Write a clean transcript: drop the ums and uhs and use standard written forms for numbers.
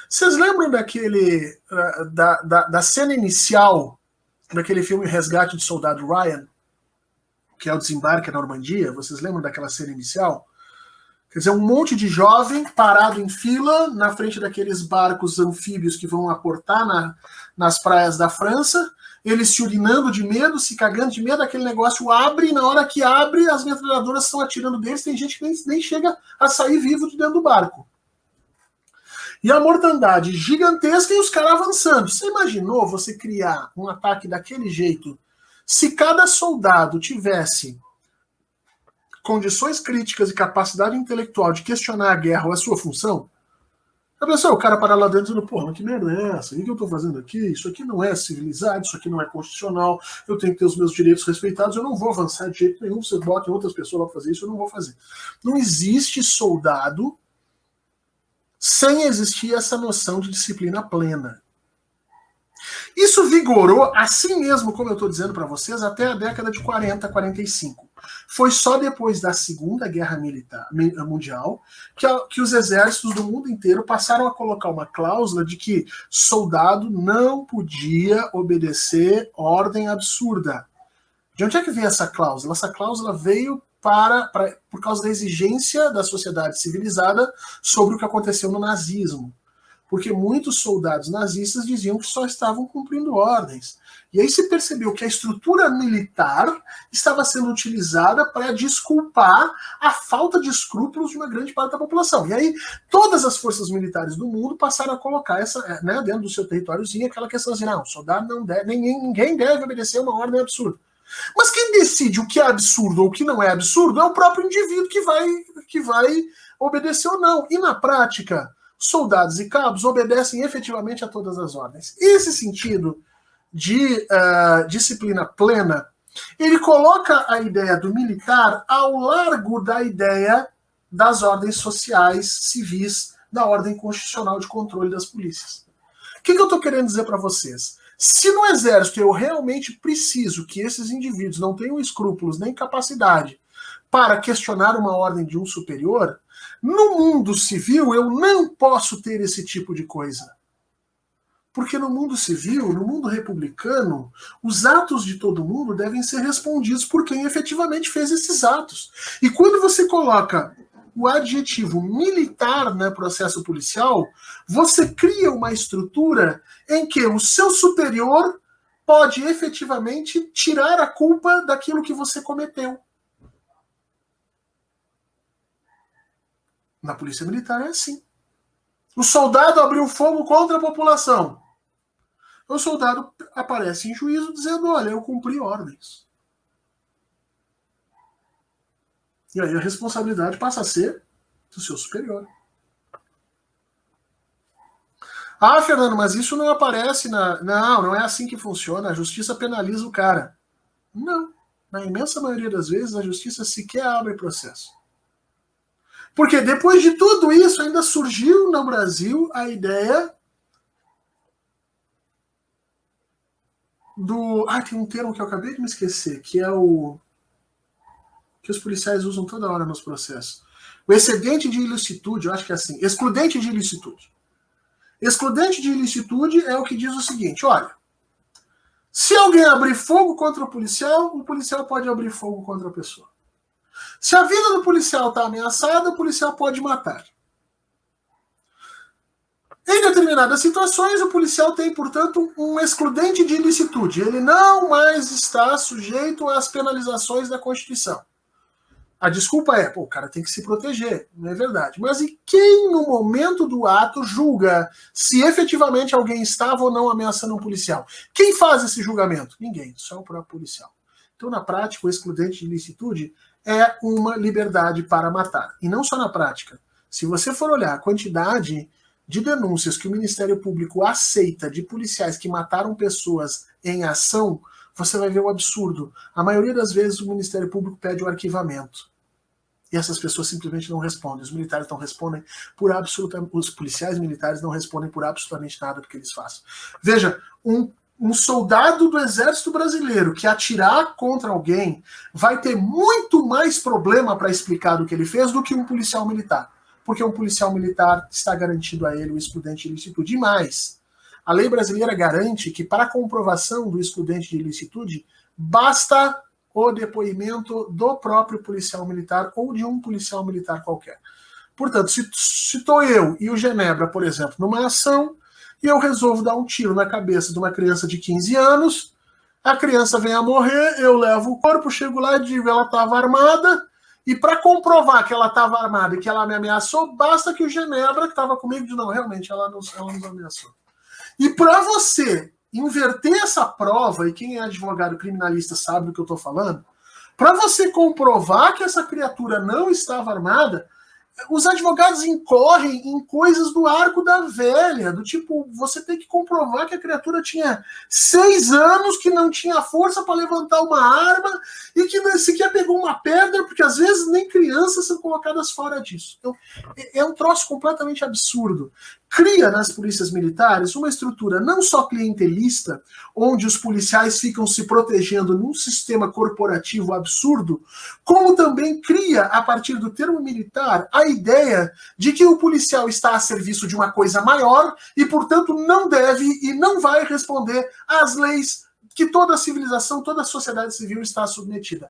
Vocês lembram daquele da cena inicial daquele filme Resgate de Soldado Ryan, que é o desembarque na Normandia? Vocês lembram daquela cena inicial? Quer dizer, um monte de jovem parado em fila na frente daqueles barcos anfíbios que vão aportar nas praias da França, eles se urinando de medo, se cagando de medo, aquele negócio abre, e na hora que abre, as metralhadoras estão atirando deles, tem gente que nem chega a sair vivo de dentro do barco. E a mortandade gigantesca e os caras avançando. Você imaginou você criar um ataque daquele jeito se cada soldado tivesse condições críticas e capacidade intelectual de questionar a guerra ou a sua função? A pessoa, o cara para lá dentro dizendo, porra, que merda é essa? O que eu tô fazendo aqui? Isso aqui não é civilizado, isso aqui não é constitucional, eu tenho que ter os meus direitos respeitados, eu não vou avançar de jeito nenhum, você bota outras pessoas lá pra fazer isso, eu não vou fazer. Não existe soldado sem existir essa noção de disciplina plena. Isso vigorou, assim mesmo, como eu estou dizendo para vocês, até a década de 40, 45. Foi só depois da Segunda Guerra Mundial que os exércitos do mundo inteiro passaram a colocar uma cláusula de que soldado não podia obedecer ordem absurda. De onde é que veio essa cláusula? Essa cláusula veio por causa da exigência da sociedade civilizada sobre o que aconteceu no nazismo. Porque muitos soldados nazistas diziam que só estavam cumprindo ordens. E aí se percebeu que a estrutura militar estava sendo utilizada para desculpar a falta de escrúpulos de uma grande parte da população. E aí todas as forças militares do mundo passaram a colocar essa, né, dentro do seu territóriozinho aquela questão assim, não, o soldado não deve, ninguém deve obedecer uma ordem absurda. Mas quem decide o que é absurdo ou o que não é absurdo é o próprio indivíduo que vai obedecer ou não. E na prática, soldados e cabos obedecem efetivamente a todas as ordens. Esse sentido de disciplina plena, ele coloca a ideia do militar ao largo da ideia das ordens sociais, civis, da ordem constitucional de controle das polícias. O que eu estou querendo dizer para vocês? Se no exército eu realmente preciso que esses indivíduos não tenham escrúpulos nem capacidade para questionar uma ordem de um superior, no mundo civil eu não posso ter esse tipo de coisa. Porque no mundo civil, no mundo republicano, os atos de todo mundo devem ser respondidos por quem efetivamente fez esses atos. E quando você coloca o adjetivo militar no processo policial, você cria uma estrutura em que o seu superior pode efetivamente tirar a culpa daquilo que você cometeu. Na polícia militar é assim. O soldado abriu fogo contra a população. O soldado aparece em juízo dizendo, olha, eu cumpri ordens. E aí a responsabilidade passa a ser do seu superior. Ah, Fernando, mas isso não aparece na... Não é assim que funciona. A justiça penaliza o cara. Não. Na imensa maioria das vezes, a justiça sequer abre processo. Porque depois de tudo isso, ainda surgiu no Brasil a ideia do... Ah, tem um termo que eu acabei de me esquecer, que é o... que os policiais usam toda hora nos processos. O excedente de ilicitude, eu acho que é assim, excludente de ilicitude. Excludente de ilicitude é o que diz o seguinte, olha, se alguém abrir fogo contra o policial pode abrir fogo contra a pessoa. Se a vida do policial está ameaçada, o policial pode matar. Em determinadas situações, o policial tem, portanto, um excludente de ilicitude. Ele não mais está sujeito às penalizações da Constituição. A desculpa é, pô, o cara tem que se proteger, não é verdade. Mas e quem, no momento do ato, julga se efetivamente alguém estava ou não ameaçando um policial? Quem faz esse julgamento? Ninguém, só o próprio policial. Então, na prática, o excludente de ilicitude é uma liberdade para matar. E não só na prática. Se você for olhar a quantidade de denúncias que o Ministério Público aceita de policiais que mataram pessoas em ação, você vai ver o absurdo. A maioria das vezes o Ministério Público pede o arquivamento. E essas pessoas simplesmente não respondem. Os militares não respondem por absolutamente... Os policiais militares não respondem por absolutamente nada do que eles façam. Veja, um soldado do Exército Brasileiro que atirar contra alguém vai ter muito mais problema para explicar do que ele fez do que um policial militar. porque um policial militar está garantido a ele o excludente de ilicitude. E mais, a lei brasileira garante que para a comprovação do excludente de ilicitude, basta o depoimento do próprio policial militar ou de um policial militar qualquer. Portanto, se estou eu e o Genebra, por exemplo, numa ação, e eu resolvo dar um tiro na cabeça de uma criança de 15 anos, a criança vem a morrer, eu levo o corpo, chego lá e digo, ela estava armada, e para comprovar que ela estava armada e que ela me ameaçou, basta que o Genebra, que estava comigo, diga, não, realmente, ela nos ameaçou. E para você inverter essa prova, e quem é advogado criminalista sabe do que eu estou falando, para você comprovar que essa criatura não estava armada, os advogados incorrem em coisas do arco da velha, do tipo, você tem que comprovar que a criatura tinha 6 anos, que não tinha força para levantar uma arma e que sequer pegou uma pedra, porque às vezes nem crianças são colocadas fora disso. Então, é um troço completamente absurdo. Cria nas polícias militares uma estrutura não só clientelista, onde os policiais ficam se protegendo num sistema corporativo absurdo, como também cria, a partir do termo militar, a ideia de que o policial está a serviço de uma coisa maior e, portanto, não deve e não vai responder às leis que toda a civilização, toda a sociedade civil está submetida.